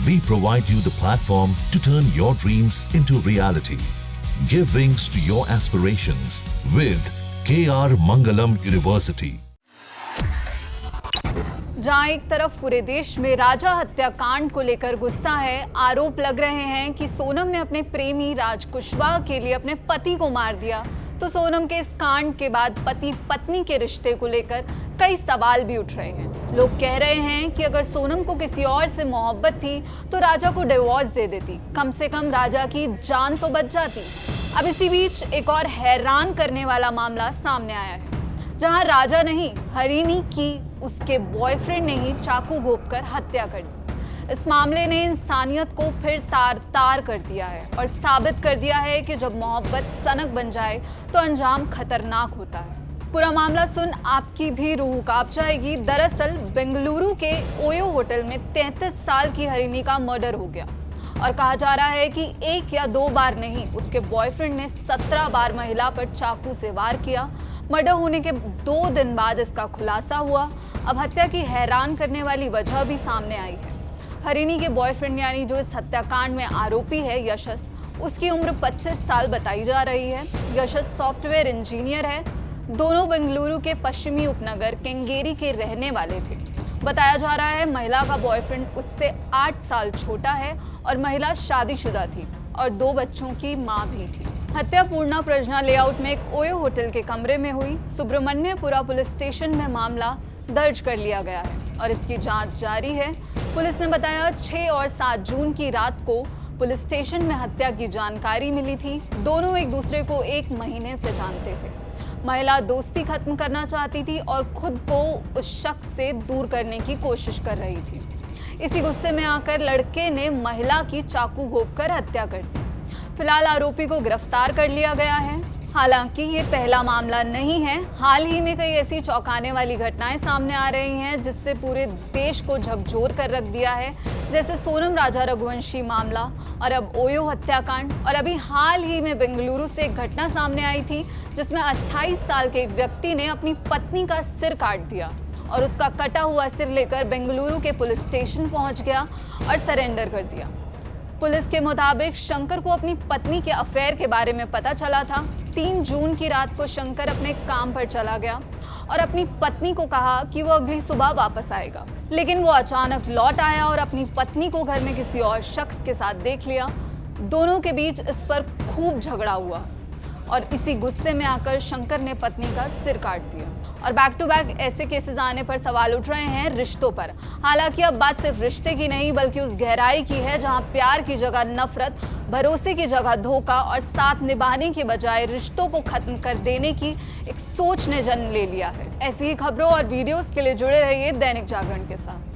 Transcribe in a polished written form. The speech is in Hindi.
We provide you the platform to turn your dreams into reality. Give wings to your aspirations with KR Mangalam University. जहां एक तरफ पूरे देश में राजा हत्याकांड को लेकर गुस्सा है, आरोप लग रहे हैं कि सोनम ने अपने प्रेमी राज कुशवाहा के लिए अपने पति को मार दिया, तो सोनम के इस कांड के बाद पति पत्नी के रिश्ते को लेकर कई सवाल भी उठ रहे हैं। लोग कह रहे हैं कि अगर सोनम को किसी और से मोहब्बत थी तो राजा को डिवोर्स दे देती, कम से कम राजा की जान तो बच जाती। अब इसी बीच एक और हैरान करने वाला मामला सामने आया है, जहां राजा नहीं, हरिणी की उसके बॉयफ्रेंड ने ही चाकू घोंपकर हत्या कर दी। इस मामले ने इंसानियत को फिर तार तार कर दिया है और साबित कर दिया है कि जब मोहब्बत सनक बन जाए तो अंजाम खतरनाक होता है। पूरा मामला सुन आपकी भी रूह कांप जाएगी। दरअसल बेंगलुरु के ओयो होटल में 33 साल की हरिणी का मर्डर हो गया और कहा जा रहा है कि 1 या 2 बार नहीं, उसके बॉयफ्रेंड ने 17 बार महिला पर चाकू से वार किया। मर्डर होने के 2 दिन बाद इसका खुलासा हुआ। अब हत्या की हैरान करने वाली वजह भी सामने आई है। हरिणी के बॉयफ्रेंड यानी जो इस हत्याकांड में आरोपी है यशस, उसकी उम्र 25 साल बताई जा रही है। यशस सॉफ्टवेयर इंजीनियर है। दोनों बेंगलुरु के पश्चिमी उपनगर केंगेरी के रहने वाले थे। बताया जा रहा है महिला का बॉयफ्रेंड उससे 8 साल छोटा है और महिला शादीशुदा थी और 2 बच्चों की मां भी थी। हत्या पूर्णा प्रजना लेआउट में एक ओयो होटल के कमरे में हुई। सुब्रमण्यपुरा पुलिस स्टेशन में मामला दर्ज कर लिया गया है और इसकी जांच जारी है। पुलिस ने बताया 6 और 7 जून की रात को पुलिस स्टेशन में हत्या की जानकारी मिली थी। दोनों एक दूसरे को 1 महीने से जानते थे। महिला दोस्ती खत्म करना चाहती थी और खुद को उस शख्स से दूर करने की कोशिश कर रही थी। इसी गुस्से में आकर लड़के ने महिला की चाकू घोंपकर हत्या कर दी। फिलहाल आरोपी को गिरफ्तार कर लिया गया है। हालांकि ये पहला मामला नहीं है। हाल ही में कई ऐसी चौंकाने वाली घटनाएं सामने आ रही हैं जिससे पूरे देश को झकझोर कर रख दिया है, जैसे सोनम राजा रघुवंशी मामला और अब ओयो हत्याकांड। और अभी हाल ही में बेंगलुरु से एक घटना सामने आई थी जिसमें 28 साल के एक व्यक्ति ने अपनी पत्नी का सिर काट दिया और उसका कटा हुआ सिर लेकर बेंगलुरु के पुलिस स्टेशन पहुंच गया और सरेंडर कर दिया। पुलिस के मुताबिक शंकर को अपनी पत्नी के अफेयर के बारे में पता चला था। 3 जून की रात को शंकर अपने काम पर चला गया और अपनी पत्नी को कहा कि वो अगली सुबह वापस आएगा, लेकिन वो अचानक लौट आया और अपनी पत्नी को घर में किसी और शख्स के साथ देख लिया। दोनों के बीच इस पर खूब झगड़ा हुआ और इसी गुस्से में आकर शंकर ने पत्नी का सिर काट दिया। और बैक टू बैक ऐसे केसेस आने पर सवाल उठ रहे हैं रिश्तों पर। हालांकि अब बात सिर्फ रिश्ते की नहीं बल्कि उस गहराई की है जहां प्यार की जगह नफरत, भरोसे की जगह धोखा और साथ निभाने के बजाय रिश्तों को खत्म कर देने की एक सोच ने जन्म ले लिया है। ऐसी ही खबरों और वीडियोस के लिए जुड़े रहिए दैनिक जागरण के साथ।